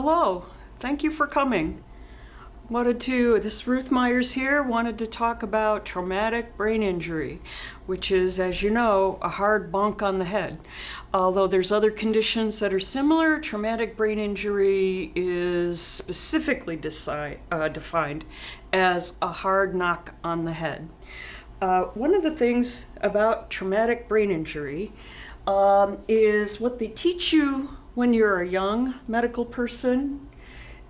Hello, thank you for coming. This is Ruth Myers here, wanted to talk about traumatic brain injury, which is, as you know, a hard bonk on the head. Although there's other conditions that are similar, traumatic brain injury is specifically defined as a hard knock on the head. One of the things about traumatic brain injury is what they teach you when you're a young medical person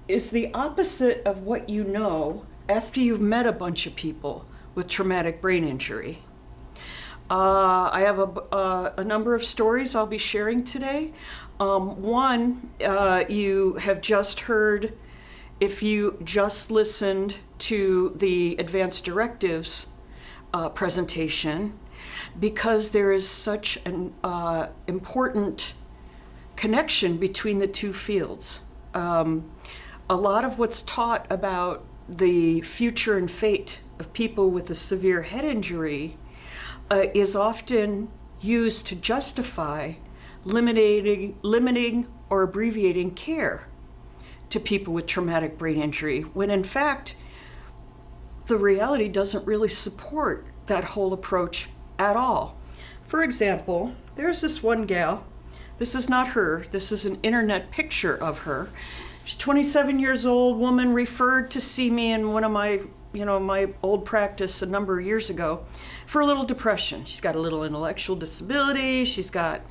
is the opposite of what you know after you've met a bunch of people with traumatic brain injury. I have a number of stories I'll be sharing today. One, you have just heard if you just listened to the advanced directives presentation, because there is such an important connection between the two fields. A lot of what's taught about the future and fate of people with a severe head injury is often used to justify limiting or abbreviating care to people with traumatic brain injury, when in fact, the reality doesn't really support that whole approach at all. For example, there's this one gal. This is not her. This is an internet picture of her. She's a 27 years old woman, referred to see me in one of my old practice a number of years ago for a little depression. She's got a little intellectual disability. She's got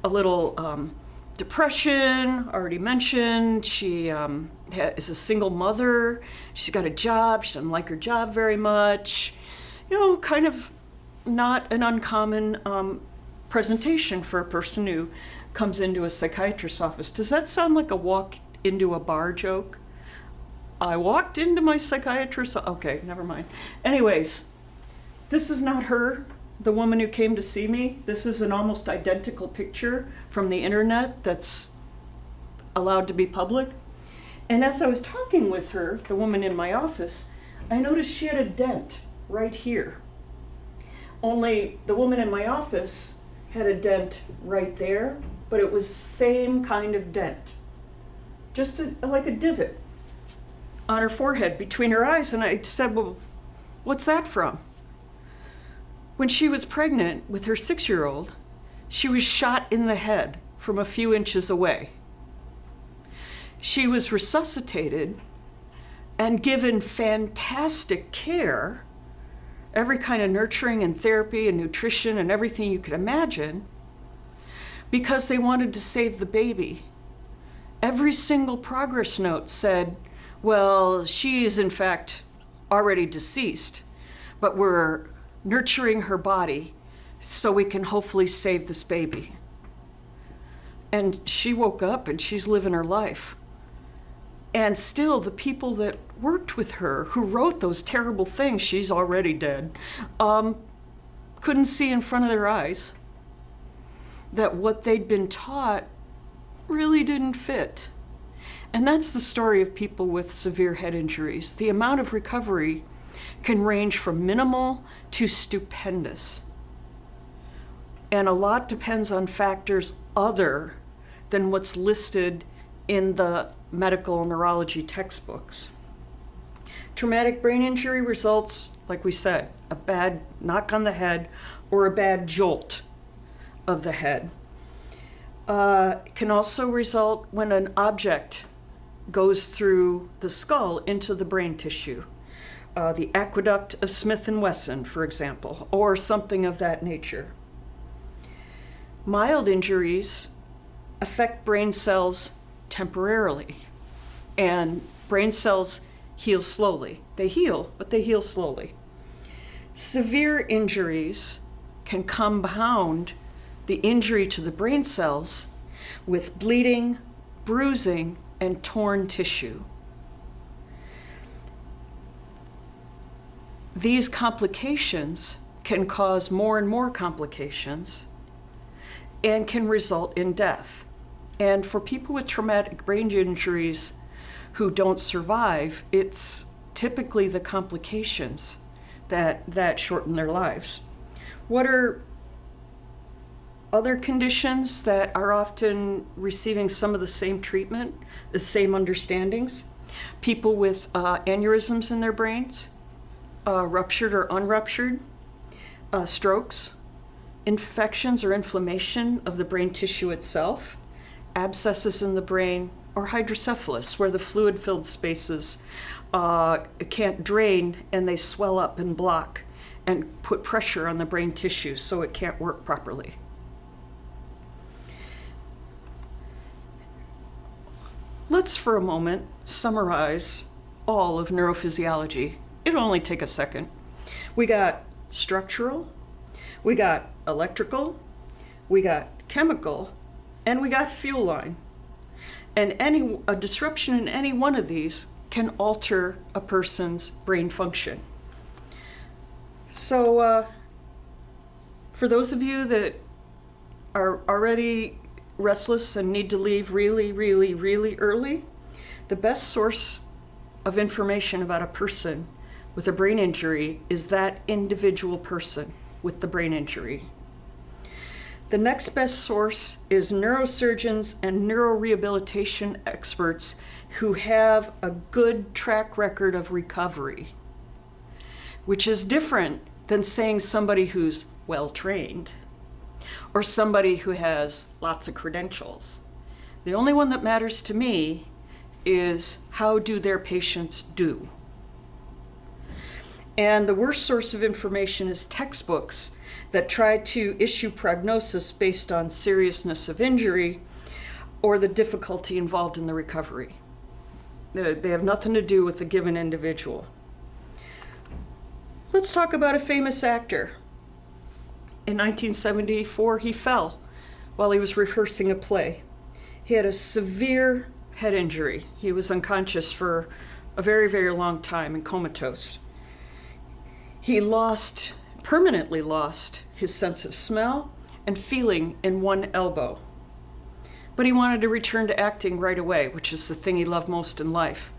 a little depression, already mentioned. She is a single mother. She's got a job. She doesn't like her job very much. Kind of not an uncommon presentation for a person who comes into a psychiatrist's office. Does that sound like a walk into a bar joke? I walked into my psychiatrist. Okay, never mind. Anyways, this is not her, the woman who came to see me. This is an almost identical picture from the internet that's allowed to be public. And as I was talking with her, the woman in my office, I noticed she had a dent right here. Only the woman in my office had a dent right there, but it was same kind of dent. Just like a divot on her forehead between her eyes. And I said, well, what's that from? When she was pregnant with her 6-year-old, she was shot in the head from a few inches away. She was resuscitated and given fantastic care, every kind of nurturing and therapy and nutrition and everything you could imagine, because they wanted to save the baby. Every single progress note said, well, she is in fact already deceased, but we're nurturing her body so we can hopefully save this baby. And she woke up and she's living her life. And still the people that worked with her, who wrote those terrible things, she's already dead, couldn't see in front of their eyes that what they'd been taught really didn't fit. And that's the story of people with severe head injuries. The amount of recovery can range from minimal to stupendous. And a lot depends on factors other than what's listed in the medical neurology textbooks. Traumatic brain injury results, like we said, a bad knock on the head or a bad jolt of the head. It can also result when an object goes through the skull into the brain tissue. The aqueduct of Smith & Wesson, for example, or something of that nature. Mild injuries affect brain cells temporarily, and brain cells heal slowly. They heal, but they heal slowly. Severe injuries can compound the injury to the brain cells with bleeding, bruising, and torn tissue. These complications can cause more and more complications and can result in death. And for people with traumatic brain injuries who don't survive, it's typically the complications that shorten their lives. What are Other conditions that are often receiving some of the same treatment, the same understandings, people with aneurysms in their brains, ruptured or unruptured, strokes, infections or inflammation of the brain tissue itself, abscesses in the brain, or hydrocephalus, where the fluid-filled spaces can't drain and they swell up and block and put pressure on the brain tissue so it can't work properly. Let's for a moment summarize all of neurophysiology. It'll only take a second. We got structural, we got electrical, we got chemical, and we got fuel line. And a disruption in any one of these can alter a person's brain function. So for those of you that are already restless and need to leave really, really, really early, the best source of information about a person with a brain injury is that individual person with the brain injury. The next best source is neurosurgeons and neurorehabilitation experts who have a good track record of recovery, which is different than saying somebody who's well-trained or somebody who has lots of credentials. The only one that matters to me is how do their patients do. And the worst source of information is textbooks that try to issue prognosis based on seriousness of injury or the difficulty involved in the recovery. They have nothing to do with the given individual. Let's talk about a famous actor. In 1974, he fell while he was rehearsing a play. He had a severe head injury. He was unconscious for a very, very long time and comatose. He permanently lost his sense of smell and feeling in one elbow. But he wanted to return to acting right away, which is the thing he loved most in life.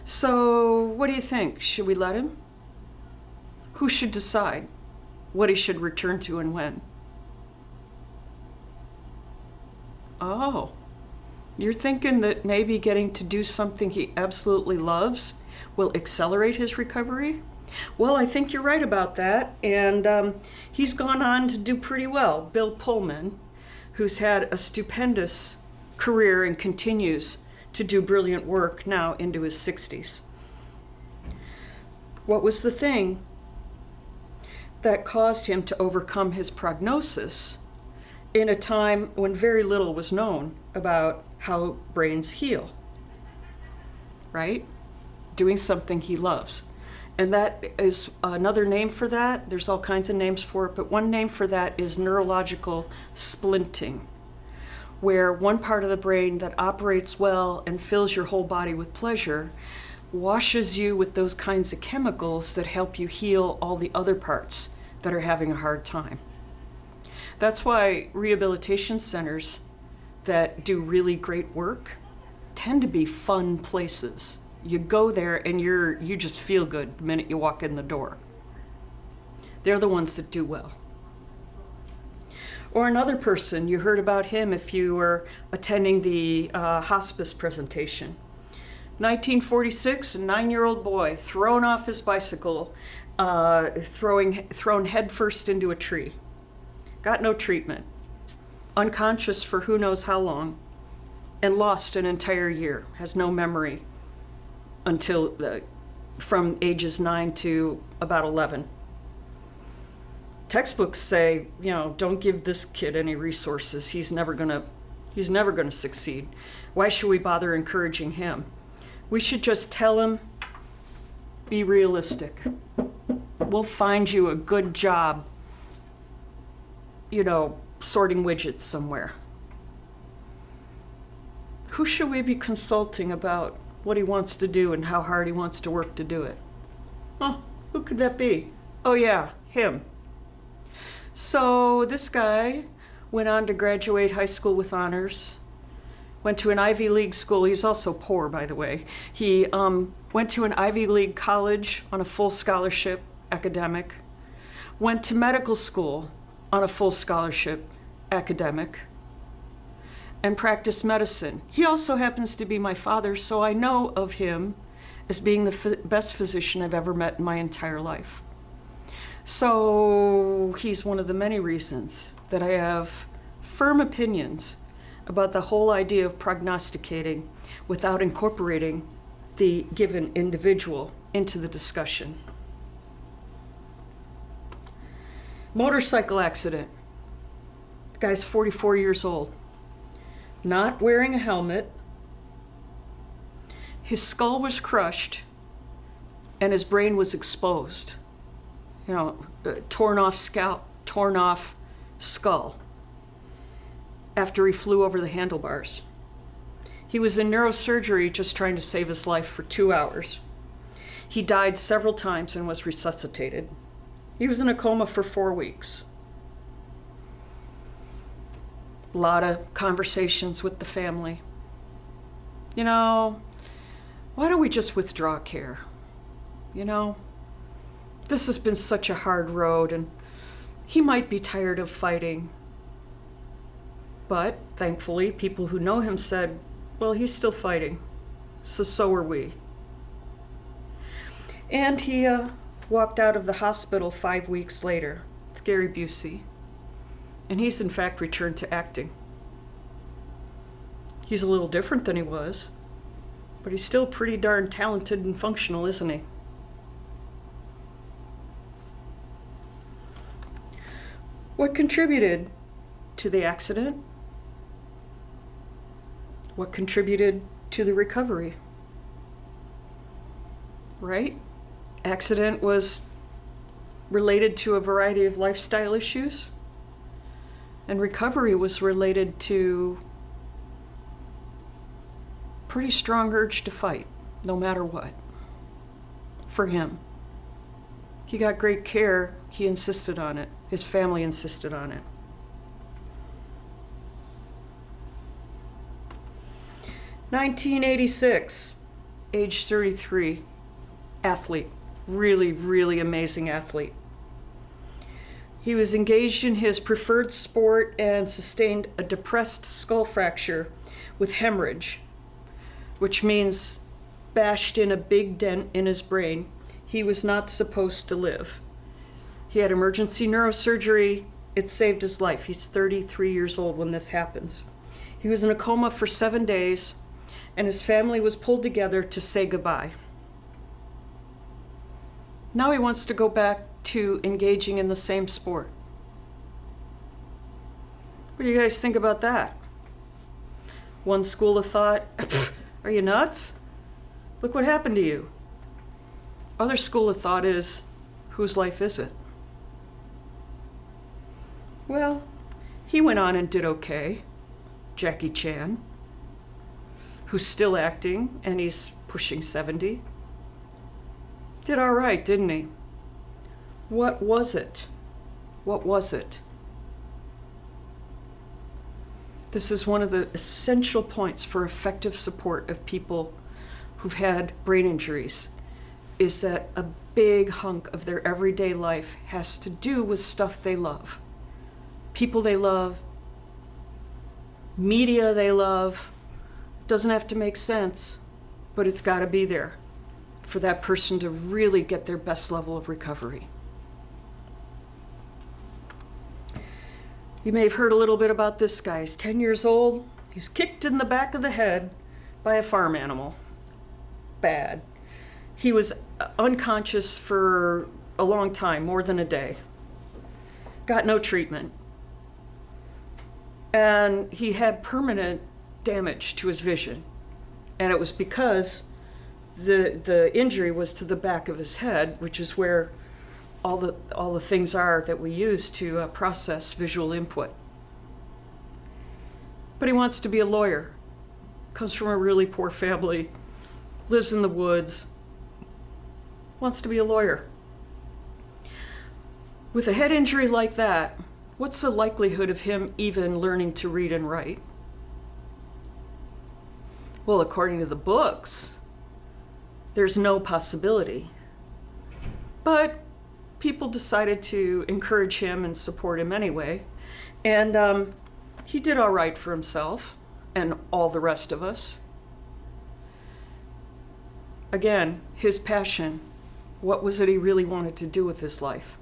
So what do you think? Should we let him? Who should decide what he should return to and when? Oh, you're thinking that maybe getting to do something he absolutely loves will accelerate his recovery? Well, I think you're right about that, and he's gone on to do pretty well. Bill Pullman, who's had a stupendous career and continues to do brilliant work now into his 60s. What was the thing that caused him to overcome his prognosis in a time when very little was known about how brains heal? Right? Doing something he loves. And that is another name for that. There's all kinds of names for it, but one name for that is neurological splinting, where one part of the brain that operates well and fills your whole body with pleasure washes you with those kinds of chemicals that help you heal all the other parts that are having a hard time. That's why rehabilitation centers that do really great work tend to be fun places. You go there and you just feel good the minute you walk in the door. They're the ones that do well. Or another person, you heard about him if you were attending the hospice presentation. 1946, a 9-year-old boy thrown off his bicycle, thrown headfirst into a tree. Got no treatment. Unconscious for who knows how long, and lost an entire year, has no memory until from ages 9 to about 11. Textbooks say, don't give this kid any resources. He's never gonna succeed. Why should we bother encouraging him? We should just tell him, be realistic. We'll find you a good job, sorting widgets somewhere. Who should we be consulting about what he wants to do and how hard he wants to work to do it? Who could that be? Oh yeah, him. So this guy went on to graduate high school with honors, went to an Ivy League school. He's also poor, by the way. He went to an Ivy League college on a full scholarship, academic, went to medical school on a full scholarship, academic, and practiced medicine. He also happens to be my father, so I know of him as being the best physician I've ever met in my entire life. So he's one of the many reasons that I have firm opinions about the whole idea of prognosticating without incorporating the given individual into the discussion. Motorcycle accident. The guy's 44 years old, not wearing a helmet. His skull was crushed and his brain was exposed. Torn off scalp, torn off skull after he flew over the handlebars. He was in neurosurgery just trying to save his life for 2 hours. He died several times and was resuscitated. He was in a coma for 4 weeks. A lot of conversations with the family. Why don't we just withdraw care? This has been such a hard road, and he might be tired of fighting. But thankfully, people who know him said, well, he's still fighting, so are we. And he walked out of the hospital 5 weeks later. It's Gary Busey. And he's in fact returned to acting. He's a little different than he was, but he's still pretty darn talented and functional, isn't he? What contributed to the accident? What contributed to the recovery? Right? Accident was related to a variety of lifestyle issues, and recovery was related to pretty strong urge to fight, no matter what, for him. He got great care. He insisted on it. His family insisted on it. (1986), age 33, athlete, really amazing athlete. He was engaged in his preferred sport and sustained a depressed skull fracture with hemorrhage, which means bashed in a big dent in his brain. He was not supposed to live. He had emergency neurosurgery. It saved his life. He's 33 years old when this happens. He was in a coma for 7 days, and his family was pulled together to say goodbye. Now he wants to go back to engaging in the same sport. What do you guys think about that? One school of thought, are you nuts? Look what happened to you. Other school of thought is, whose life is it? Well, he went on and did okay. Jackie Chan, who's still acting, and he's pushing 70. Did all right, didn't he? What was it? What was it? This is one of the essential points for effective support of people who've had brain injuries, is that a big hunk of their everyday life has to do with stuff they love. People they love, media they love. Doesn't have to make sense, but it's got to be there for that person to really get their best level of recovery. You may have heard a little bit about this guy. He's 10 years old. He's kicked in the back of the head by a farm animal. Bad. He was unconscious for a long time, more than a day. Got no treatment. And he had permanent damage to his vision. And it was because the injury was to the back of his head, which is where all the things are that we use to process visual input. But he wants to be a lawyer. Comes from a really poor family, lives in the woods, wants to be a lawyer. With a head injury like that, what's the likelihood of him even learning to read and write? Well, according to the books, there's no possibility. But people decided to encourage him and support him anyway. And he did all right for himself and all the rest of us. Again, his passion. What was it he really wanted to do with his life?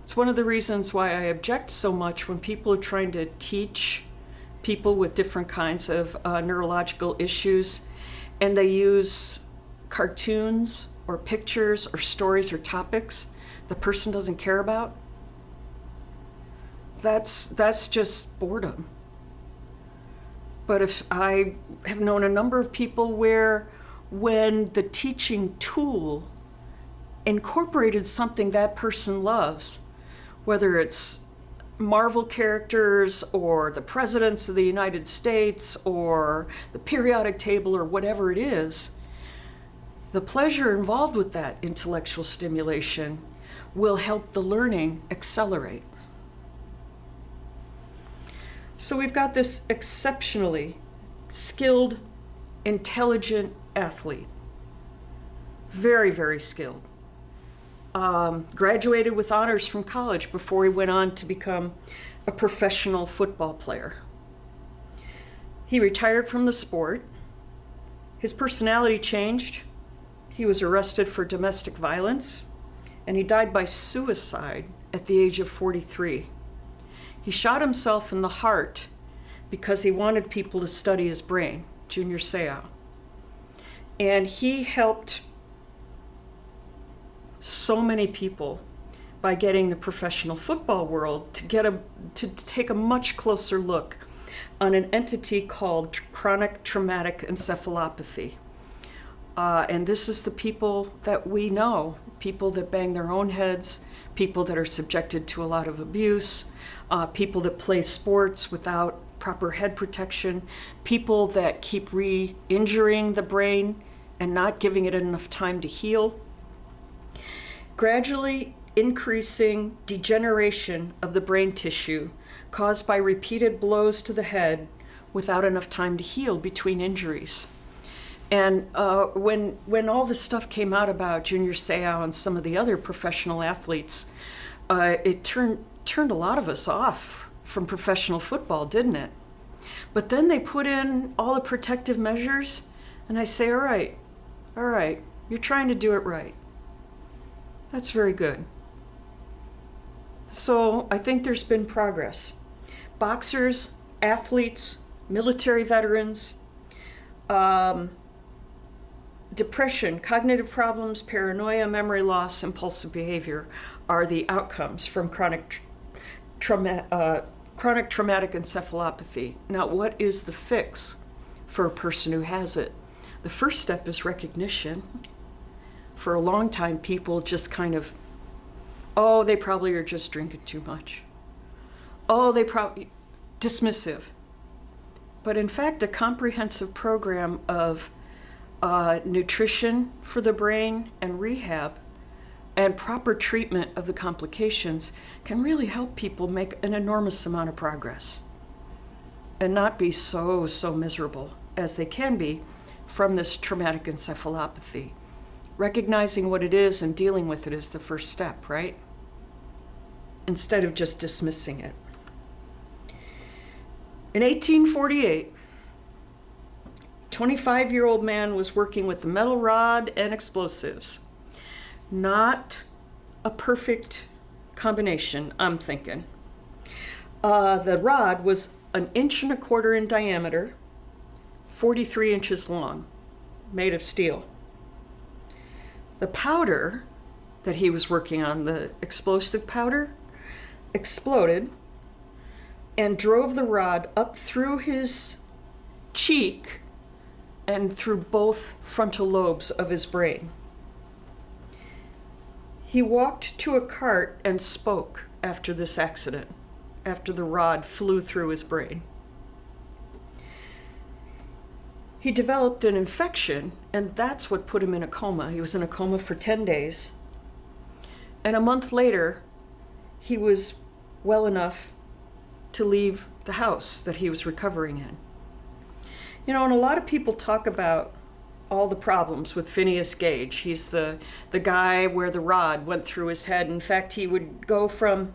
It's one of the reasons why I object so much when people are trying to teach people with different kinds of neurological issues, and they use cartoons or pictures or stories or topics the person doesn't care about. That's just boredom. But if I have known a number of people where when the teaching tool incorporated something that person loves, whether it's Marvel characters or the presidents of the United States or the periodic table or whatever it is, the pleasure involved with that intellectual stimulation will help the learning accelerate. So we've got this exceptionally skilled, intelligent athlete. Very, very skilled. Graduated with honors from college before he went on to become a professional football player. He retired from the sport. His personality changed. He was arrested for domestic violence, and he died by suicide at the age of 43. He shot himself in the heart because he wanted people to study his brain, Junior Seau. And he helped so many people by getting the professional football world to take a much closer look on an entity called chronic traumatic encephalopathy. And this is the people that we know, people that bang their own heads, people that are subjected to a lot of abuse, people that play sports without proper head protection, people that keep re-injuring the brain and not giving it enough time to heal. Gradually increasing degeneration of the brain tissue caused by repeated blows to the head without enough time to heal between injuries. And when all this stuff came out about Junior Seau and some of the other professional athletes, it turned a lot of us off from professional football, didn't it? But then they put in all the protective measures, and I say, all right, you're trying to do it right. That's very good. So I think there's been progress. Boxers, athletes, military veterans, depression, cognitive problems, paranoia, memory loss, impulsive behavior are the outcomes from chronic traumatic encephalopathy. Now, what is the fix for a person who has it? The first step is recognition. For a long time, people just kind of, oh, they probably are just drinking too much. Oh, they probably, dismissive. But in fact, a comprehensive program of nutrition for the brain and rehab and proper treatment of the complications can really help people make an enormous amount of progress and not be so miserable as they can be from this traumatic encephalopathy. Recognizing what it is and dealing with it is the first step, right? Instead of just dismissing it. In 1848, a 25-year-old man was working with a metal rod and explosives. Not a perfect combination, I'm thinking. The rod was 1.25 inches in diameter, 43 inches long, made of steel. The powder that he was working on, the explosive powder, exploded and drove the rod up through his cheek and through both frontal lobes of his brain. He walked to a cart and spoke after this accident, after the rod flew through his brain. He developed an infection, and that's what put him in a coma. He was in a coma for 10 days. And a month later, he was well enough to leave the house that he was recovering in. You know, and a lot of people talk about all the problems with Phineas Gage. He's the guy where the rod went through his head. In fact, he would go from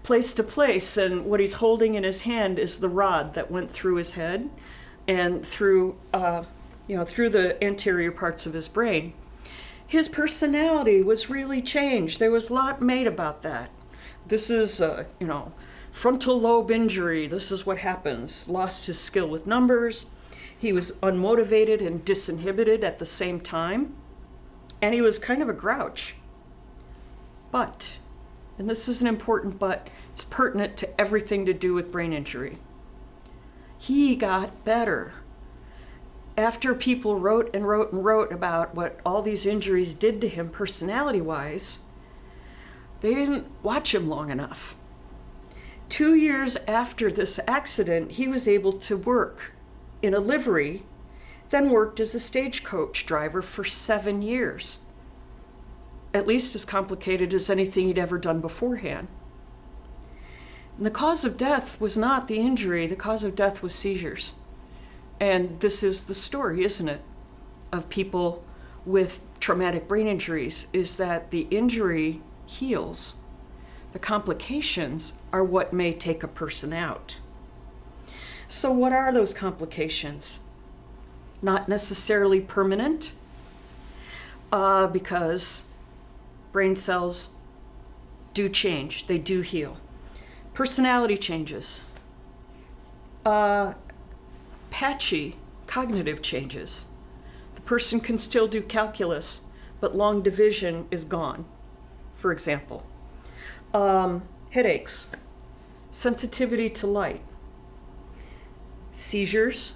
place to place, and what he's holding in his hand is the rod that went through his head and through the anterior parts of his brain. His personality was really changed. There was a lot made about that. This is, frontal lobe injury. This is what happens. Lost his skill with numbers. He was unmotivated and disinhibited at the same time. And he was kind of a grouch. But, and this is an important but, it's pertinent to everything to do with brain injury. He got better. After people wrote and wrote and wrote about what all these injuries did to him personality-wise, they didn't watch him long enough. 2 years after this accident, he was able to work in a livery, then worked as a stagecoach driver for 7 years. At least as complicated as anything he'd ever done beforehand. And the cause of death was not the injury, the cause of death was seizures. And this is the story, isn't it, of people with traumatic brain injuries, is that the injury heals. The complications are what may take a person out. So what are those complications? Not necessarily permanent, because brain cells do change, they do heal. Personality changes. Patchy cognitive changes. The person can still do calculus, but long division is gone, for example. Headaches, sensitivity to light, seizures,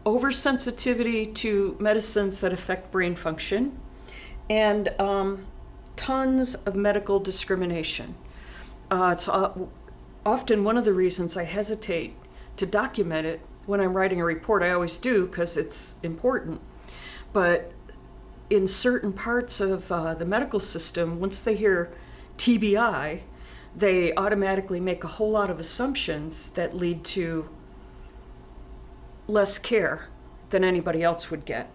oversensitivity to medicines that affect brain function, and tons of medical discrimination. It's often one of the reasons I hesitate to document it when I'm writing a report. I always do because it's important. But in certain parts of the medical system, once they hear TBI, they automatically make a whole lot of assumptions that lead to less care than anybody else would get.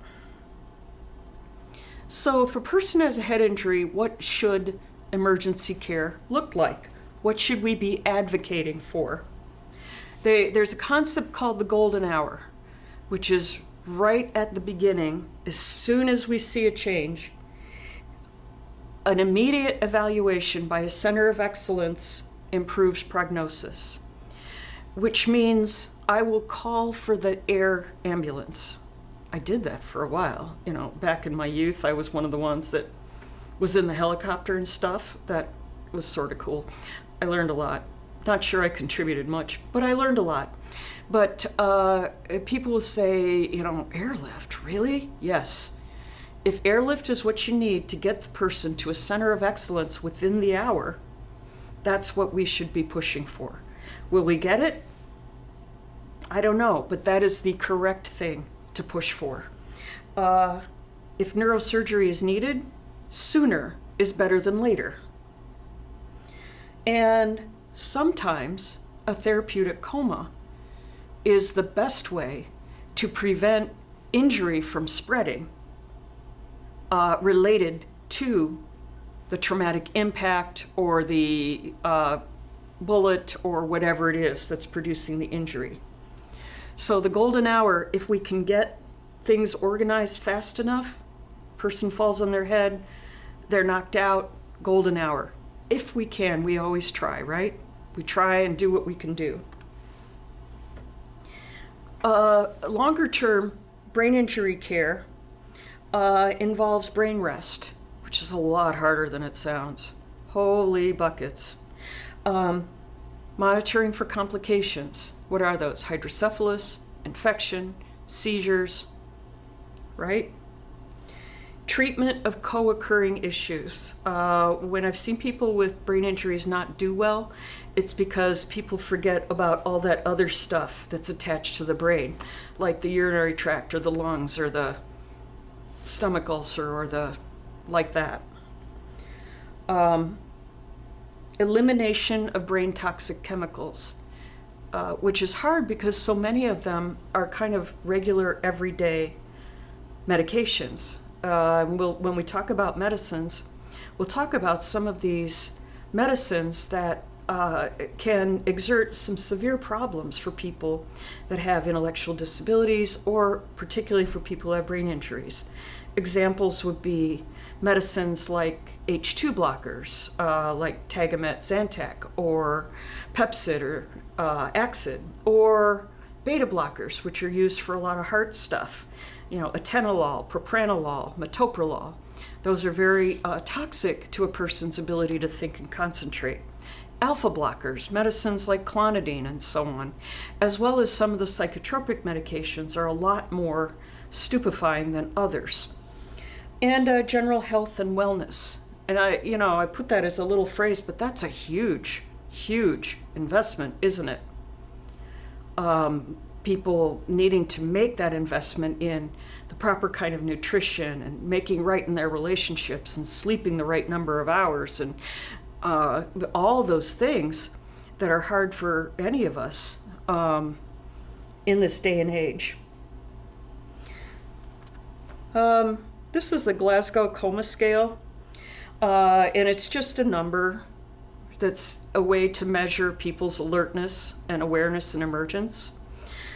So if a person has a head injury, what should emergency care look like? What should we be advocating for? There's a concept called the golden hour, which is right at the beginning. As soon as we see a change, an immediate evaluation by a center of excellence improves prognosis, which means I will call for the air ambulance. I did that for a while. Back in my youth, I was one of the ones that was in the helicopter and stuff. That was sort of cool. I learned a lot. Not sure I contributed much, but I learned a lot. But people will say, airlift, really? Yes. If airlift is what you need to get the person to a center of excellence within the hour, that's what we should be pushing for. Will we get it? I don't know, but that is the correct thing to push for. If neurosurgery is needed, sooner is better than later. And sometimes a therapeutic coma is the best way to prevent injury from spreading related to the traumatic impact or the bullet or whatever it is that's producing the injury. So the golden hour, if we can get things organized fast enough, person falls on their head, they're knocked out, golden hour. If we can, we always try, right? We try and do what we can do. Longer term brain injury care involves brain rest, which is a lot harder than it sounds. Holy buckets. Monitoring for complications. What are those? Hydrocephalus, infection, seizures, right? Treatment of co-occurring issues. When I've seen people with brain injuries not do well, it's because people forget about all that other stuff that's attached to the brain, like the urinary tract or the lungs or the stomach ulcer or like that. Elimination of brain toxic chemicals, which is hard because so many of them are kind of regular everyday medications. When we talk about medicines, we'll talk about some of these medicines that can exert some severe problems for people that have intellectual disabilities, or particularly for people who have brain injuries. Examples would be medicines like H2 blockers, like Tagamet, Zantac, or Pepcid or Axid, or beta blockers, which are used for a lot of heart stuff. Atenolol, propranolol, metoprolol. Those are very toxic to a person's ability to think and concentrate. Alpha blockers, medicines like clonidine and so on, as well as some of the psychotropic medications, are a lot more stupefying than others. And general health and wellness. And I put that as a little phrase, but that's a huge, huge investment, isn't it? People needing to make that investment in the proper kind of nutrition and making right in their relationships and sleeping the right number of hours and all those things that are hard for any of us in this day and age. This is the Glasgow Coma Scale, and it's just a number that's a way to measure people's alertness and awareness and emergence.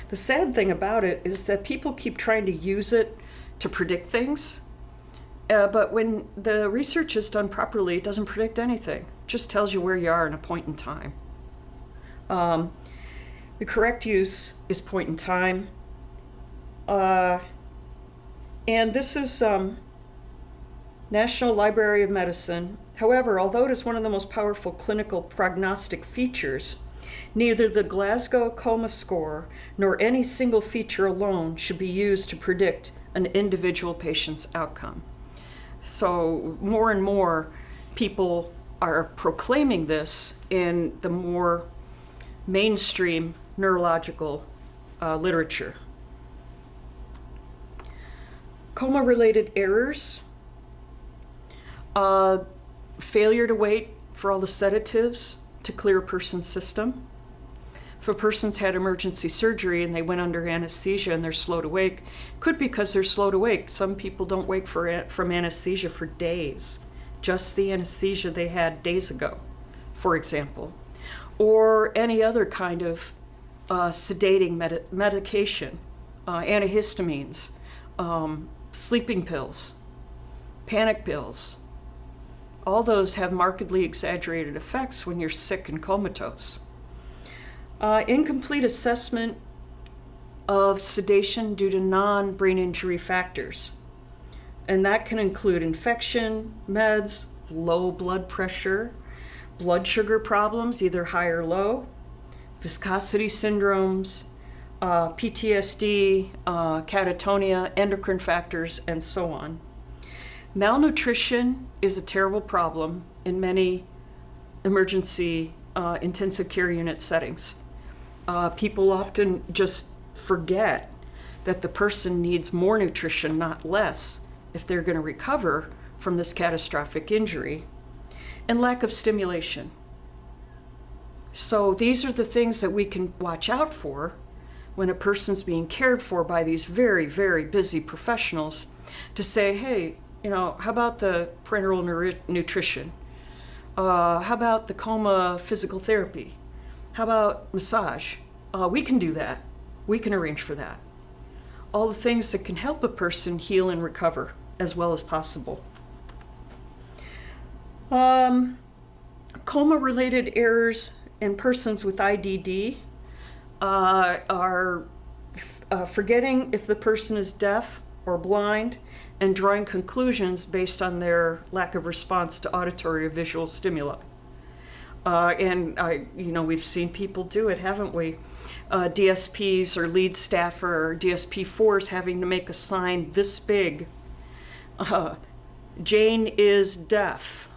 The sad thing about it is that people keep trying to use it to predict things, but when the research is done properly, it doesn't predict anything. It just tells you where you are in a point in time. The correct use is point in time. And this is National Library of Medicine. However, although it is one of the most powerful clinical prognostic features, neither the Glasgow Coma Score nor any single feature alone should be used to predict an individual patient's outcome. So more and more people are proclaiming this in the more mainstream neurological literature. Coma-related errors, failure to wait for all the sedatives to clear a person's system. If a person's had emergency surgery and they went under anesthesia and they're slow to wake, it could be because they're slow to wake. Some people don't wake from anesthesia for days, just the anesthesia they had days ago, for example. Or any other kind of sedating medication, antihistamines, sleeping pills, panic pills. All those have markedly exaggerated effects when you're sick and comatose. Incomplete assessment of sedation due to non-brain injury factors. And that can include infection, meds, low blood pressure, blood sugar problems, either high or low, viscosity syndromes, PTSD, catatonia, endocrine factors, and so on. Malnutrition is a terrible problem in many emergency intensive care unit settings. People often just forget that the person needs more nutrition, not less, if they're going to recover from this catastrophic injury. And lack of stimulation. So these are the things that we can watch out for when a person's being cared for by these very, very busy professionals, to say, hey, how about the parenteral nutrition? How about the coma physical therapy? How about massage? We can do that. We can arrange for that. All the things that can help a person heal and recover as well as possible. Coma-related errors in persons with IDD are forgetting if the person is deaf or blind and drawing conclusions based on their lack of response to auditory or visual stimuli. We've seen people do it, haven't we? DSPs or lead staff or DSP4s having to make a sign this big. Jane is deaf,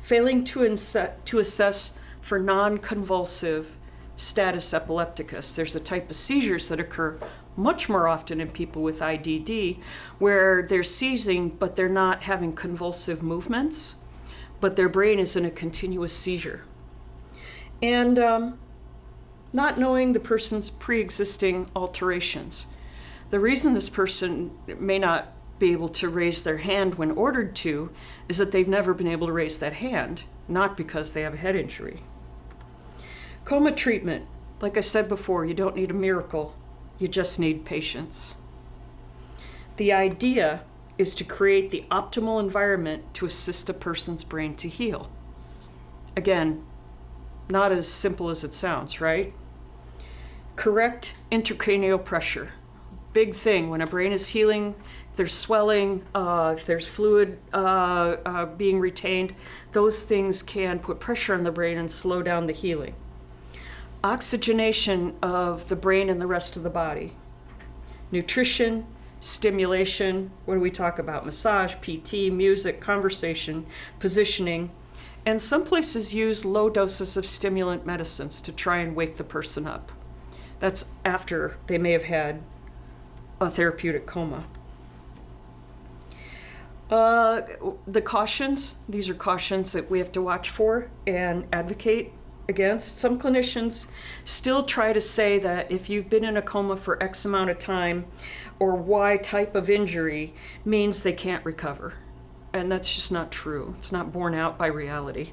failing to assess for non-convulsive status epilepticus. There's a type of seizures that occur much more often in people with IDD, where they're seizing, but they're not having convulsive movements, but their brain is in a continuous seizure. And not knowing the person's pre-existing alterations. The reason this person may not be able to raise their hand when ordered to is that they've never been able to raise that hand, not because they have a head injury. Coma treatment, like I said before, you don't need a miracle, you just need patience. The idea is to create the optimal environment to assist a person's brain to heal. Again, not as simple as it sounds, right? Correct intracranial pressure. Big thing when a brain is healing, if there's swelling, if there's fluid being retained, those things can put pressure on the brain and slow down the healing. Oxygenation of the brain and the rest of the body. Nutrition, stimulation, what do we talk about? Massage, PT, music, conversation, positioning, and some places use low doses of stimulant medicines to try and wake the person up. That's after they may have had a therapeutic coma. The cautions, these are cautions that we have to watch for and advocate against. Some clinicians still try to say that if you've been in a coma for X amount of time or Y type of injury means they can't recover. And that's just not true. It's not borne out by reality.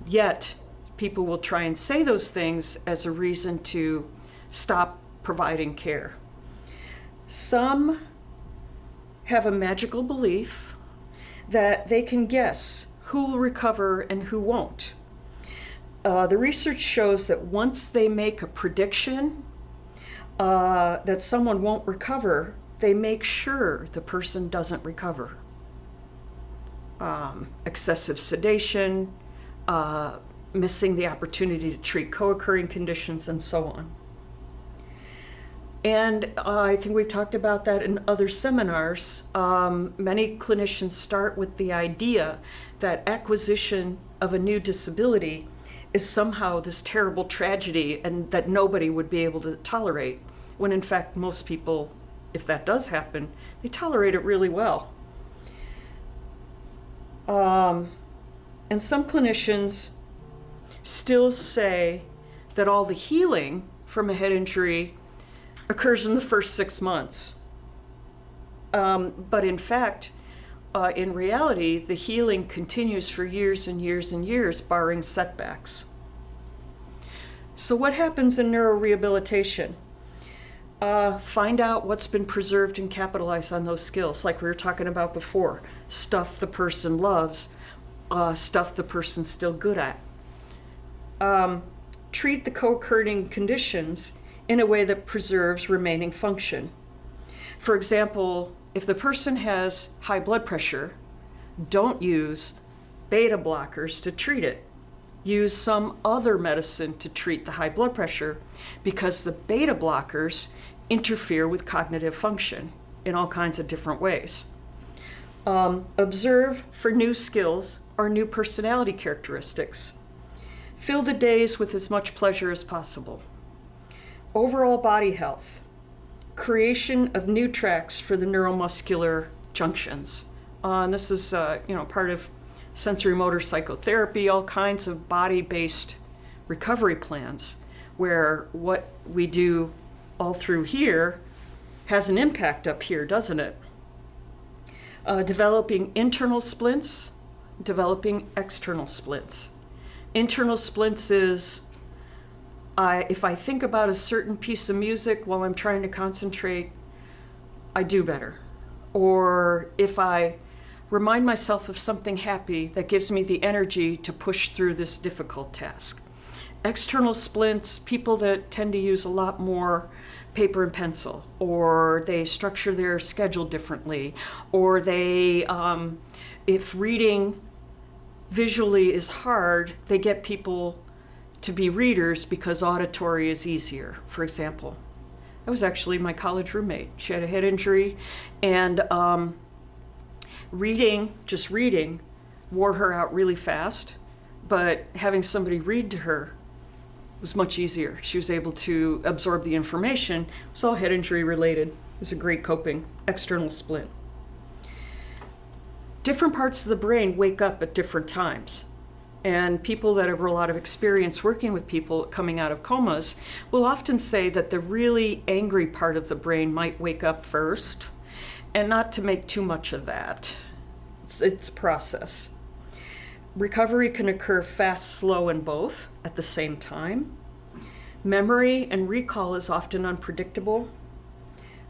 Yet, people will try and say those things as a reason to stop providing care. Some have a magical belief that they can guess who will recover and who won't. The research shows that once they make a prediction that someone won't recover, they make sure the person doesn't recover. Excessive sedation, missing the opportunity to treat co-occurring conditions, and so on. And I think we've talked about that in other seminars. Many clinicians start with the idea that acquisition of a new disability is somehow this terrible tragedy and that nobody would be able to tolerate, when in fact most people, if that does happen, they tolerate it really well. And some clinicians still say that all the healing from a head injury occurs in the first 6 months. But in fact, in reality, the healing continues for years and years and years, barring setbacks. So what happens in neurorehabilitation? Find out what's been preserved and capitalize on those skills, like we were talking about before. Stuff the person loves, stuff the person's still good at. Treat the co-occurring conditions in a way that preserves remaining function. For example, if the person has high blood pressure, don't use beta blockers to treat it. Use some other medicine to treat the high blood pressure, because the beta blockers interfere with cognitive function in all kinds of different ways. Observe for new skills or new personality characteristics. Fill the days with as much pleasure as possible. Overall body health. Creation of new tracks for the neuromuscular junctions. And this is part of sensory motor psychotherapy, all kinds of body-based recovery plans where what we do all through here has an impact up here, doesn't it? Developing internal splints, developing external splints. Internal splints is if I think about a certain piece of music while I'm trying to concentrate, I do better. Or if I remind myself of something happy, that gives me the energy to push through this difficult task. External splints, people that tend to use a lot more paper and pencil, or they structure their schedule differently, or they, if reading visually is hard, they get people to be readers because auditory is easier, for example. That was actually my college roommate. She had a head injury, and just reading, wore her out really fast, but having somebody read to her was much easier. She was able to absorb the information. It was all head injury related. It was a great coping external splint. Different parts of the brain wake up at different times. And people that have a lot of experience working with people coming out of comas will often say that the really angry part of the brain might wake up first, And not to make too much of that. It's a process. Recovery can occur fast, slow, and both at the same time. Memory and recall is often unpredictable.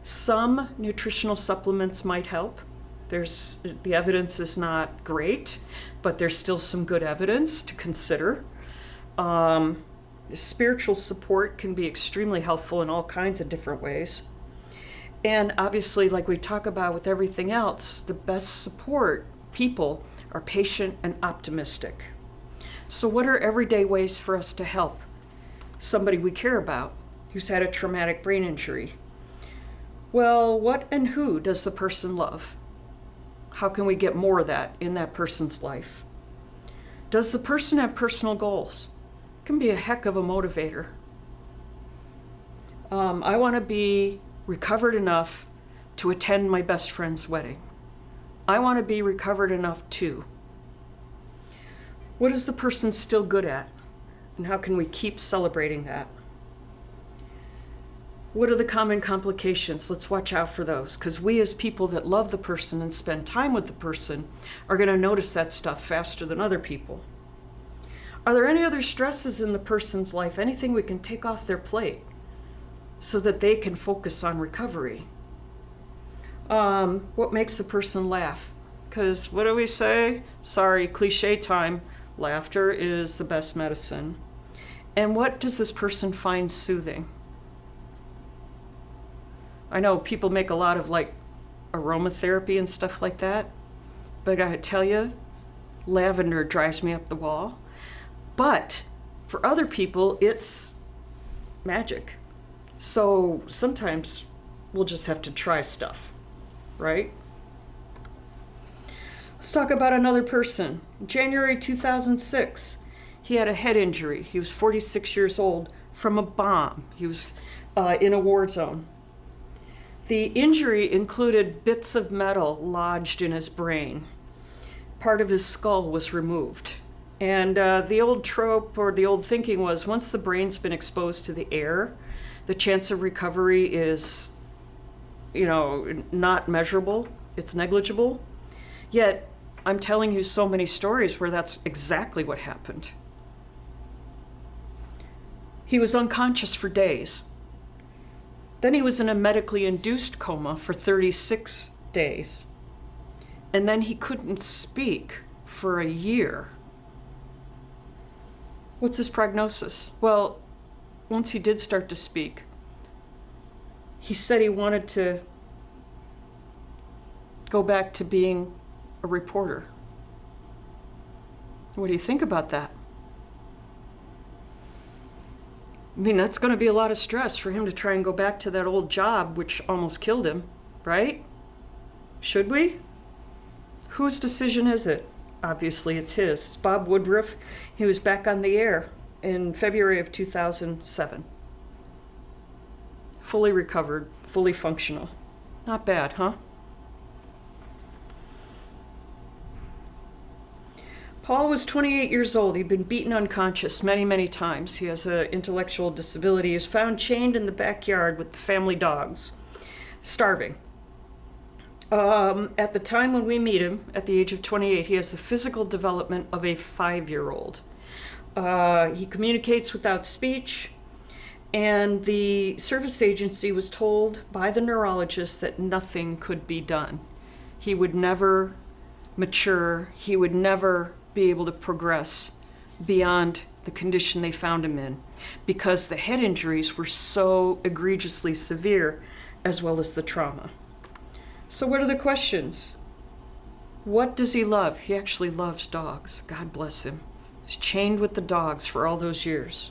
Some nutritional supplements might help. The evidence is not great, but there's still some good evidence to consider. Spiritual support can be extremely helpful in all kinds of different ways. And obviously, like we talk about with everything else, the best support people are patient and optimistic. So what are everyday ways for us to help somebody we care about who's had a traumatic brain injury? Well, what and who does the person love? How can we get more of that in that person's life? Does the person have personal goals? It can be a heck of a motivator. I want to be recovered enough to attend my best friend's wedding. I want to be recovered enough too. What is the person still good at? And how can we keep celebrating that? What are the common complications? Let's watch out for those, because we as people that love the person and spend time with the person are going to notice that stuff faster than other people. Are there any other stresses in the person's life, anything we can take off their plate so that they can focus on recovery? What makes the person laugh? Because what do we say? Sorry, cliche time. Laughter is the best medicine. And what does this person find soothing? I know people make a lot of aromatherapy and stuff like that, but I gotta tell you, lavender drives me up the wall. But for other people, it's magic. So sometimes we'll just have to try stuff, right? Let's talk about another person. In January 2006, he had a head injury. He was 46 years old from a bomb. He was in a war zone. The injury included bits of metal lodged in his brain. Part of his skull was removed. And the old trope or the old thinking was once the brain's been exposed to the air, the chance of recovery is, not measurable. It's negligible. Yet, I'm telling you so many stories where that's exactly what happened. He was unconscious for days. Then he was in a medically induced coma for 36 days. And then he couldn't speak for a year. What's his prognosis? Well, once he did start to speak, he said he wanted to go back to being a reporter. What do you think about that? I mean, that's going to be a lot of stress for him to try and go back to that old job, which almost killed him, right? Should we? Whose decision is it? Obviously, it's his. It's Bob Woodruff. He was back on the air in February of 2007. Fully recovered, fully functional. Not bad, huh? Paul was 28 years old. He'd been beaten unconscious many, many times. He has an intellectual disability. He was found chained in the backyard with the family dogs, starving. At the time when we meet him, at the age of 28, he has the physical development of a 5-year-old. He communicates without speech, and the service agency was told by the neurologist that nothing could be done. He would never mature. He would never be able to progress beyond the condition they found him in because the head injuries were so egregiously severe as well as the trauma. So what are the questions? What does he love? He actually loves dogs. God bless him. He's chained with the dogs for all those years.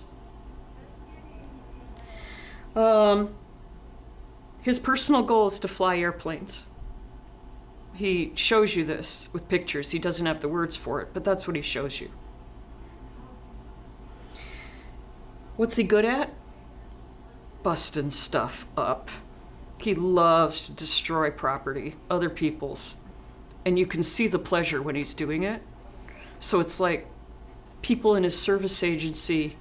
His personal goal is to fly airplanes. He shows you this with pictures. He doesn't have the words for it, but that's what he shows you. What's he good at? Busting stuff up. He loves to destroy property, other people's. And you can see the pleasure when he's doing it. So it's like people in his service agency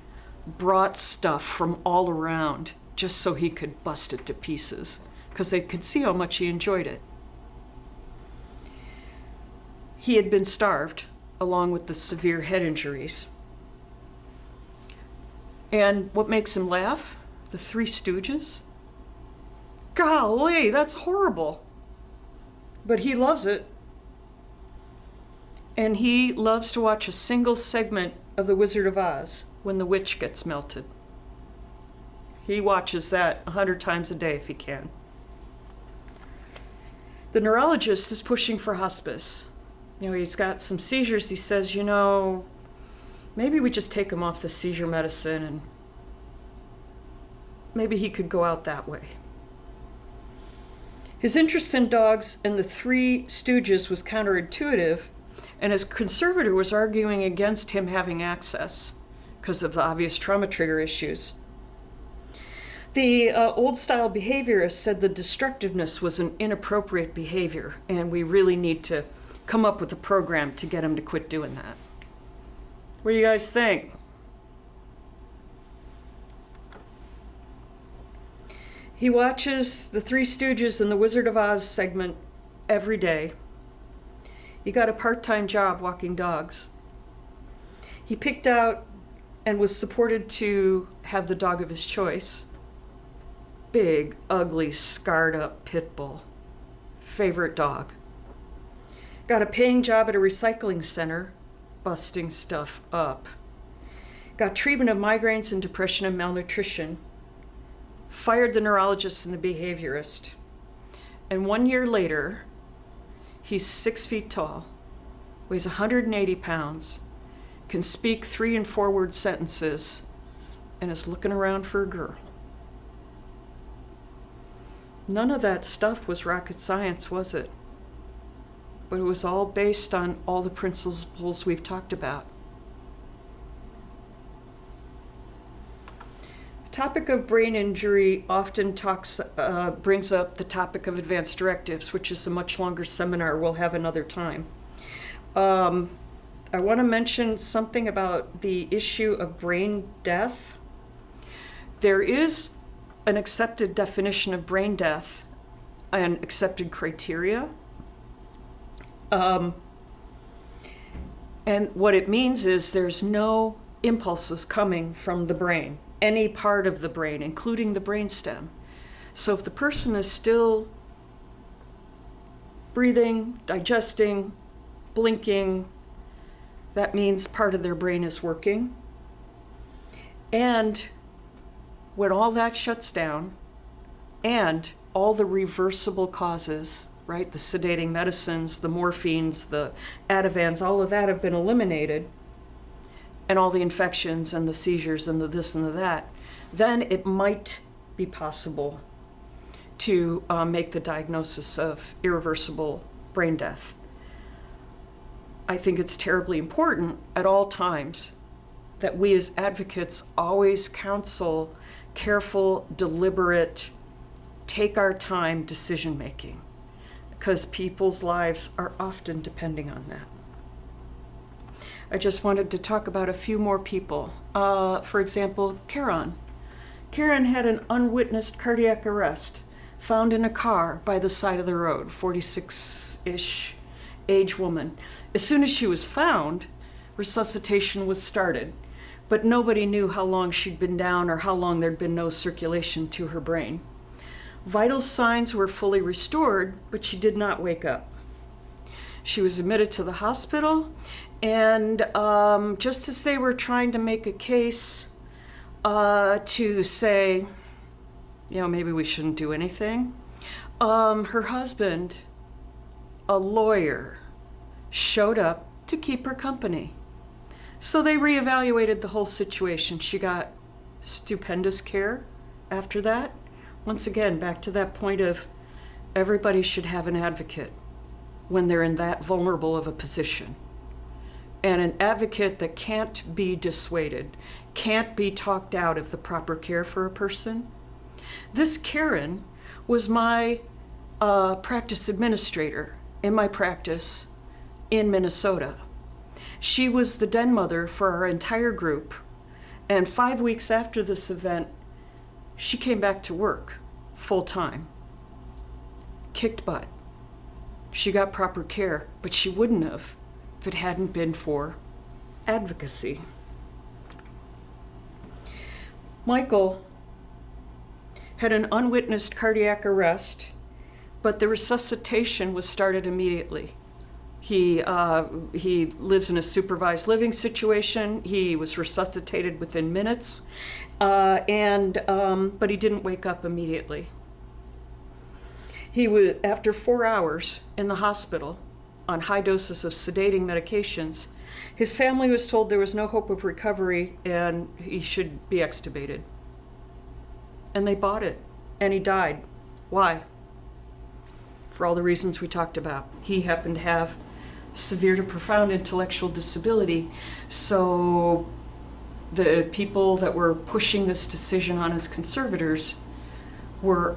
brought stuff from all around just so he could bust it to pieces because they could see how much he enjoyed it. he had been starved, along with the severe head injuries. And what makes him laugh? The Three Stooges? Golly, that's horrible. But he loves it. And he loves to watch a single segment of The Wizard of Oz when the witch gets melted. He watches that 100 times a day if he can. The neurologist is pushing for hospice. He's got some seizures. He says, maybe we just take him off the seizure medicine and maybe he could go out that way. His interest in dogs and the Three Stooges was counterintuitive, and his conservator was arguing against him having access because of the obvious trauma trigger issues. The old-style behaviorist said the destructiveness was an inappropriate behavior, and we really need to come up with a program to get him to quit doing that. What do you guys think? He watches the Three Stooges and the Wizard of Oz segment every day. He got a part-time job walking dogs. He picked out and was supported to have the dog of his choice. Big, ugly, scarred-up pit bull. Favorite dog. Got a paying job at a recycling center, busting stuff up. Got treatment of migraines and depression and malnutrition. Fired the neurologist and the behaviorist. And 1 year later, he's 6 feet tall, weighs 180 pounds, can speak 3 and 4 word sentences, and is looking around for a girl. None of that stuff was rocket science, was it? But it was all based on all the principles we've talked about. The topic of brain injury often brings up the topic of advanced directives, which is a much longer seminar we'll have another time. I want to mention something about the issue of brain death. There is an accepted definition of brain death and accepted criteria. And what it means is there's no impulses coming from the brain, any part of the brain, including the brainstem. So if the person is still breathing, digesting, blinking, that means part of their brain is working. And when all that shuts down and all the reversible causes, right, the sedating medicines, the morphines, the Ativans, all of that have been eliminated, and all the infections and the seizures and the this and the that, then it might be possible to make the diagnosis of irreversible brain death. I think it's terribly important at all times that we as advocates always counsel careful, deliberate, take our time decision making, because people's lives are often depending on that. I just wanted to talk about a few more people. For example, Karen. Karen had an unwitnessed cardiac arrest found in a car by the side of the road, 46-ish age woman. As soon as she was found, resuscitation was started, but nobody knew how long she'd been down or how long there'd been no circulation to her brain. Vital signs were fully restored, but she did not wake up. She was admitted to the hospital, and just as they were trying to make a case to say, maybe we shouldn't do anything, her husband, a lawyer, showed up to keep her company. So they reevaluated the whole situation. She got stupendous care after that. Once again, back to that point of everybody should have an advocate when they're in that vulnerable of a position. And an advocate that can't be dissuaded, can't be talked out of the proper care for a person. This Karen was my practice administrator in my practice in Minnesota. She was the den mother for our entire group, and 5 weeks after this event, she came back to work full time. Kicked butt. She got proper care, but she wouldn't have if it hadn't been for advocacy. Michael had an unwitnessed cardiac arrest, but the resuscitation was started immediately. He lives in a supervised living situation. He was resuscitated within minutes, but he didn't wake up immediately. He was, after 4 hours in the hospital on high doses of sedating medications, his family was told there was no hope of recovery and he should be extubated. And they bought it, and he died. Why? For all the reasons we talked about. He happened to have severe to profound intellectual disability, so the people that were pushing this decision on as conservators were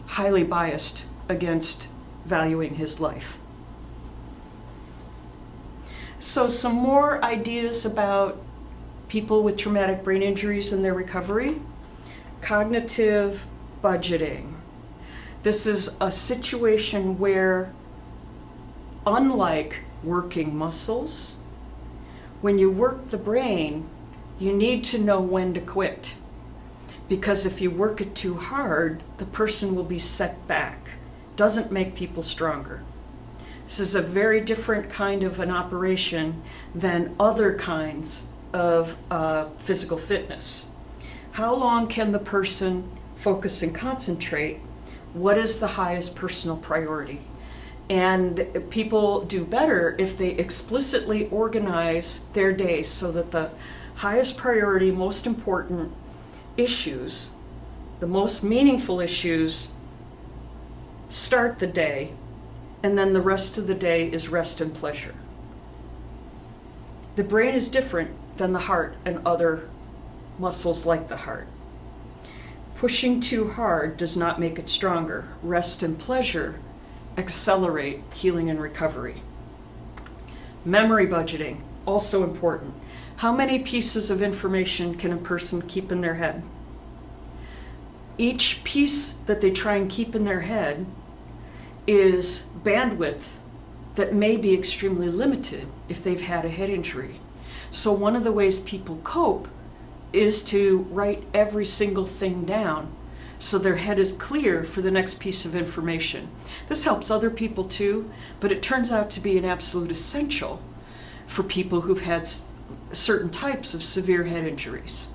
highly biased against valuing his life. So some more ideas about people with traumatic brain injuries and their recovery. Cognitive budgeting. This is a situation where, unlike working muscles, when you work the brain, you need to know when to quit. Because if you work it too hard, the person will be set back. Doesn't make people stronger. This is a very different kind of an operation than other kinds of physical fitness. How long can the person focus and concentrate? What is the highest personal priority? And people do better if they explicitly organize their days so that the highest priority, most important issues, the most meaningful issues, start the day, and then the rest of the day is rest and pleasure. The brain is different than the heart and other muscles like the heart. Pushing too hard does not make it stronger. Rest and pleasure accelerate healing and recovery. Memory budgeting, also important. How many pieces of information can a person keep in their head? Each piece that they try and keep in their head is bandwidth that may be extremely limited if they've had a head injury. So one of the ways people cope is to write every single thing down so their head is clear for the next piece of information. This helps other people too, but it turns out to be an absolute essential for people who've had certain types of severe head injuries.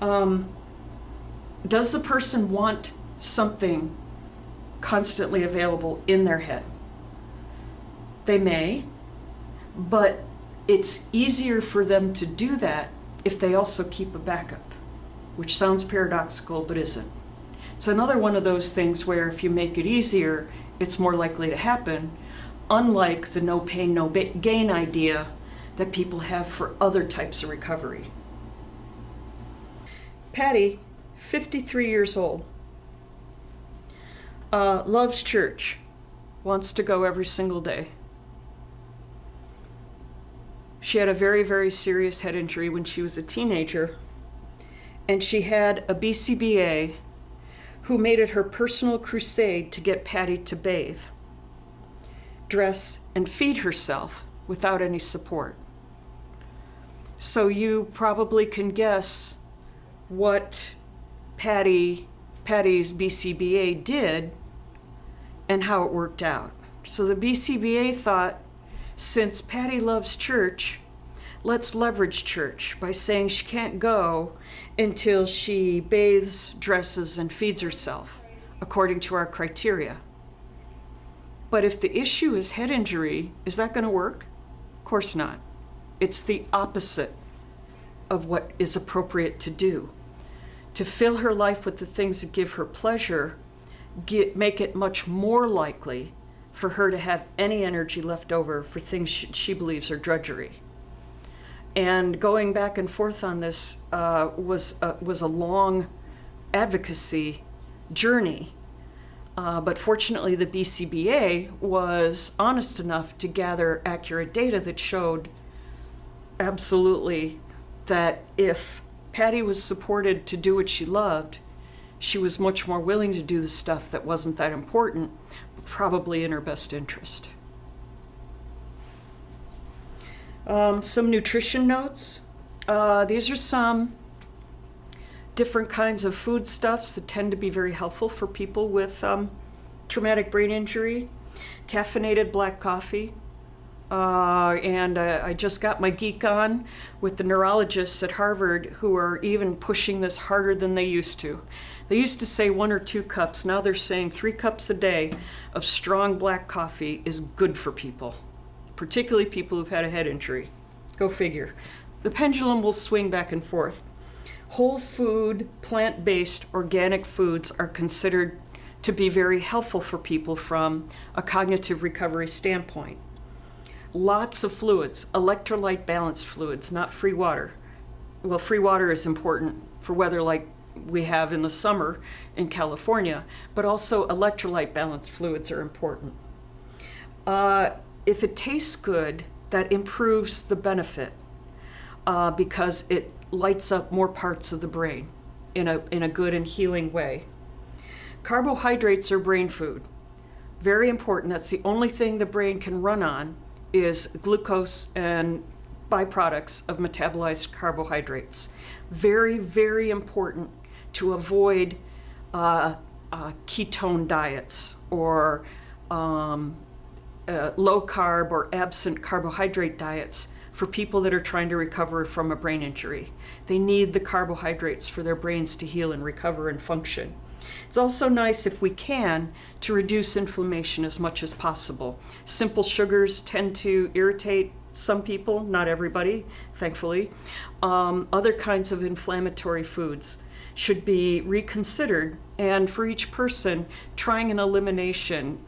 Does the person want something constantly available in their head? They may, but it's easier for them to do that if they also keep a backup, which sounds paradoxical but isn't. It's another one of those things where if you make it easier, it's more likely to happen, unlike the no pain, no gain idea that people have for other types of recovery. Patty, 53 years old, loves church, wants to go every single day. She had a very, very serious head injury when she was a teenager, and she had a BCBA who made it her personal crusade to get Patty to bathe, dress, and feed herself without any support. So you probably can guess what Patty's BCBA did and how it worked out. So the BCBA thought, since Patty loves church, let's leverage church by saying she can't go until she bathes, dresses, and feeds herself, according to our criteria. But if the issue is head injury, is that going to work? Of course not. It's the opposite of what is appropriate to do. To fill her life with the things that give her pleasure, make it much more likely for her to have any energy left over for things she believes are drudgery. And going back and forth on this was a long advocacy journey. But fortunately, the BCBA was honest enough to gather accurate data that showed absolutely that if Patty was supported to do what she loved, she was much more willing to do the stuff that wasn't that important, probably in her best interest. Some nutrition notes. These are some different kinds of foodstuffs that tend to be very helpful for people with traumatic brain injury. Caffeinated black coffee. And I just got my geek on with the neurologists at Harvard who are even pushing this harder than they used to. They used to say 1 or 2 cups. Now they're saying 3 cups a day of strong black coffee is good for people, particularly people who've had a head injury. Go figure. The pendulum will swing back and forth. Whole food, plant-based, organic foods are considered to be very helpful for people from a cognitive recovery standpoint. Lots of fluids, electrolyte balanced fluids, not free water. Well, free water is important for weather like we have in the summer in California, but also electrolyte balanced fluids are important. If it tastes good, that improves the benefit because it lights up more parts of the brain in a good and healing way. Carbohydrates are brain food. Very important. That's the only thing the brain can run on is glucose and byproducts of metabolized carbohydrates. Very, very important to avoid ketone diets or low carb or absent carbohydrate diets for people that are trying to recover from a brain injury. They need the carbohydrates for their brains to heal and recover and function. It's also nice, if we can, to reduce inflammation as much as possible. Simple sugars tend to irritate some people, not everybody, thankfully. Other kinds of inflammatory foods should be reconsidered, and for each person, trying an elimination.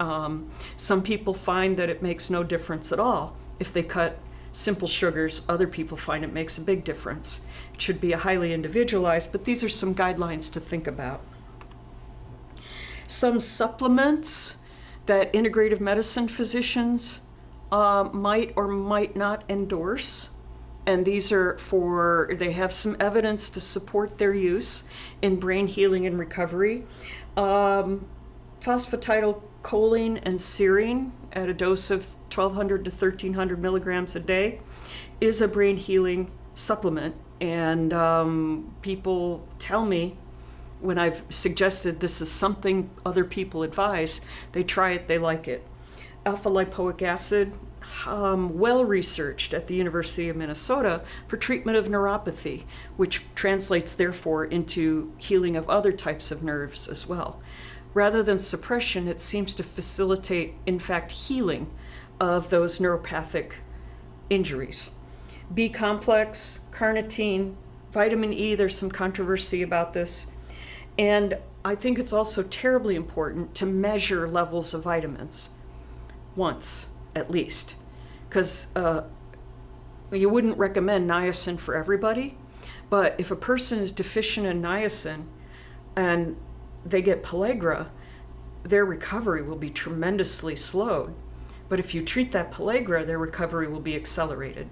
Some people find that it makes no difference at all if they cut simple sugars. Other people find it makes a big difference. It should be a highly individualized, but these are some guidelines to think about. Some supplements that integrative medicine physicians might or might not endorse, and these are they have some evidence to support their use in brain healing and recovery. Phosphatidylcholine and serine at a dose of 1,200 to 1,300 milligrams a day is a brain healing supplement, and people tell me when I've suggested this is something other people advise, they try it, they like it. Alpha lipoic acid, well researched at the University of Minnesota for treatment of neuropathy, which translates therefore into healing of other types of nerves as well. Rather than suppression, it seems to facilitate, in fact, healing of those neuropathic injuries. B complex, carnitine, vitamin E, there's some controversy about this. And I think it's also terribly important to measure levels of vitamins once, at least, because you wouldn't recommend niacin for everybody, but if a person is deficient in niacin and they get pellagra, their recovery will be tremendously slowed. But if you treat that pellagra, their recovery will be accelerated.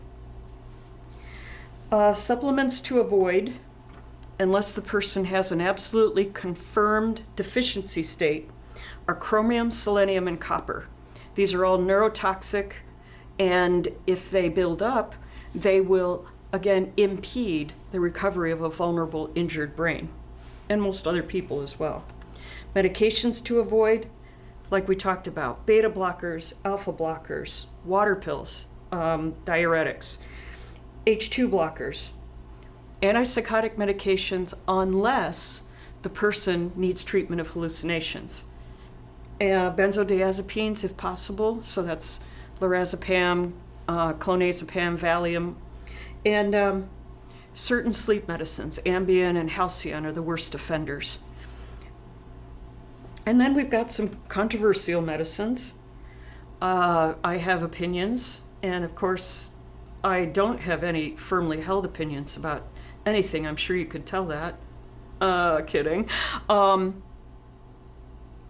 Supplements to avoid, unless the person has an absolutely confirmed deficiency state, are chromium, selenium, and copper. These are all neurotoxic, and if they build up, they will, again, impede the recovery of a vulnerable, injured brain, and most other people as well. Medications to avoid, like we talked about, beta blockers, alpha blockers, water pills, diuretics, H2 blockers, antipsychotic medications unless the person needs treatment of hallucinations. Benzodiazepines if possible, so that's lorazepam, clonazepam, Valium, and certain sleep medicines, Ambien and Halcion, are the worst offenders. And then we've got some controversial medicines. I have opinions, and of course, I don't have any firmly held opinions about anything. I'm sure you could tell that. Kidding.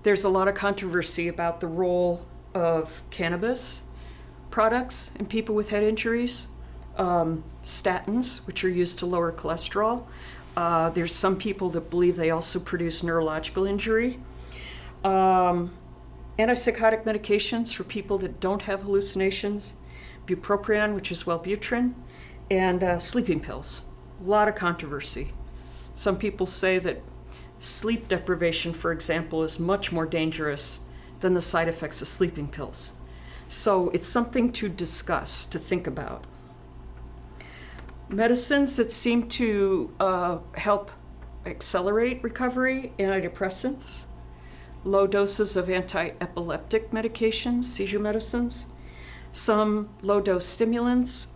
There's a lot of controversy about the role of cannabis products in people with head injuries. Statins, which are used to lower cholesterol. There's some people that believe they also produce neurological injury. And Antipsychotic medications for people that don't have hallucinations, bupropion, which is Wellbutrin, and sleeping pills. A lot of controversy. Some people say that sleep deprivation, for example, is much more dangerous than the side effects of sleeping pills. So it's something to discuss, to think about. Medicines that seem to help accelerate recovery: antidepressants, low doses of anti-epileptic medications, seizure medicines, some low-dose stimulants,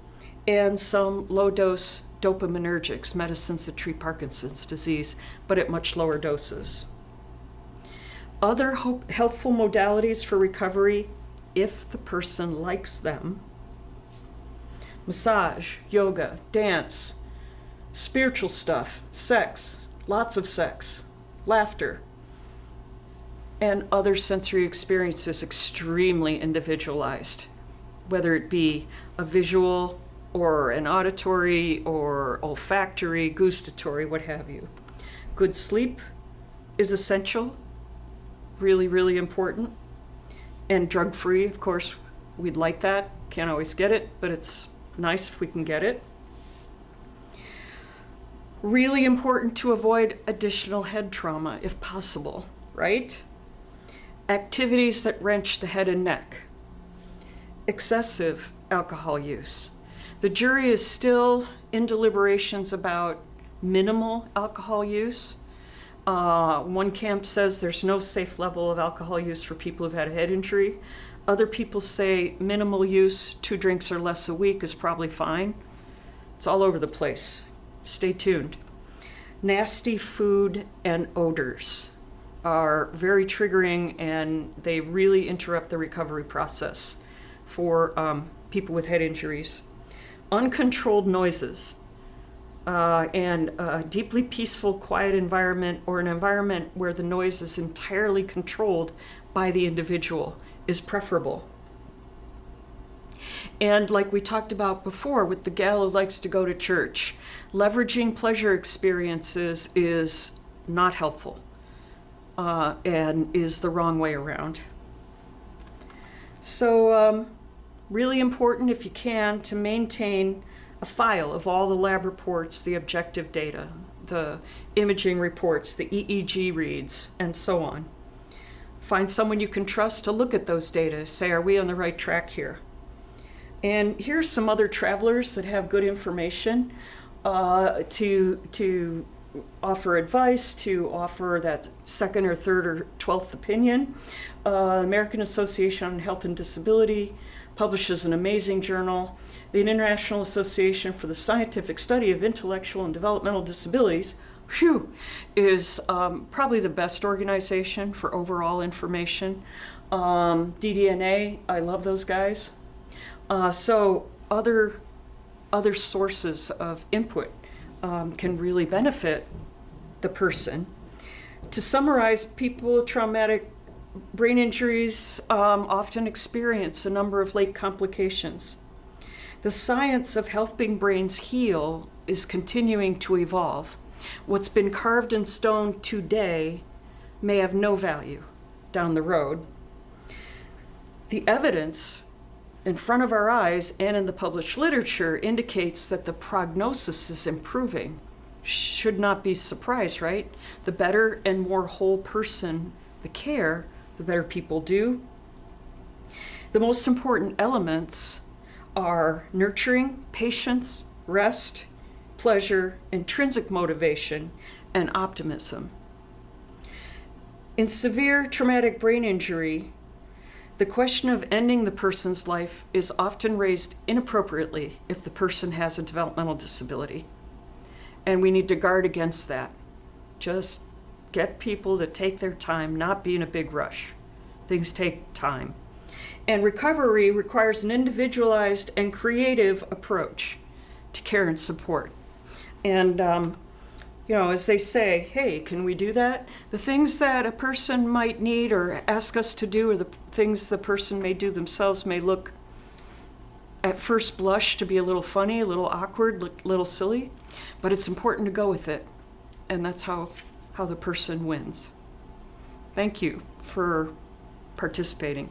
and some low-dose dopaminergics, medicines that treat Parkinson's disease, but at much lower doses. Other helpful modalities for recovery, if the person likes them: massage, yoga, dance, spiritual stuff, sex, lots of sex, laughter, and other sensory experiences, extremely individualized, whether it be a visual or an auditory or olfactory, gustatory, what have you. Good sleep is essential, really, really important. And drug-free, of course, we'd like that. Can't always get it, but it's nice if we can get it. Really important to avoid additional head trauma if possible, right? Activities that wrench the head and neck. Excessive alcohol use. The jury is still in deliberations about minimal alcohol use. One camp says there's no safe level of alcohol use for people who've had a head injury. Other people say minimal use, 2 drinks or less a week, is probably fine. It's all over the place. Stay tuned. Nasty food and odors are very triggering, and they really interrupt the recovery process for people with head injuries. Uncontrolled noises and a deeply peaceful, quiet environment, or an environment where the noise is entirely controlled by the individual, is preferable. And like we talked about before with the gal who likes to go to church, leveraging pleasure experiences is not helpful and is the wrong way around. So really important, if you can, to maintain a file of all the lab reports, the objective data, the imaging reports, the EEG reads, and so on. Find someone you can trust to look at those data. Say, are we on the right track here? And here's some other travelers that have good information to offer advice, to offer that second or third or 12th opinion. American Association on Health and Disability publishes an amazing journal. The International Association for the Scientific Study of Intellectual and Developmental Disabilities, is probably the best organization for overall information. DDNA, I love those guys. So other sources of input can really benefit the person. To summarize, people with traumatic brain injuries often experience a number of late complications. The science of helping brains heal is continuing to evolve. What's been carved in stone today may have no value down the road. The evidence in front of our eyes and in the published literature indicates that the prognosis is improving. Should not be surprised, right? The better and more whole person the care, the better people do. The most important elements are nurturing, patience, rest, pleasure, intrinsic motivation, and optimism. In severe traumatic brain injury, the question of ending the person's life is often raised inappropriately if the person has a developmental disability. And we need to guard against that. Just get people to take their time, not be in a big rush. Things take time. And recovery requires an individualized and creative approach to care and support. And, as they say, hey, can we do that? The things that a person might need or ask us to do, or the things the person may do themselves, may look at first blush to be a little funny, a little awkward, a little silly, but it's important to go with it. And that's how the person wins. Thank you for participating.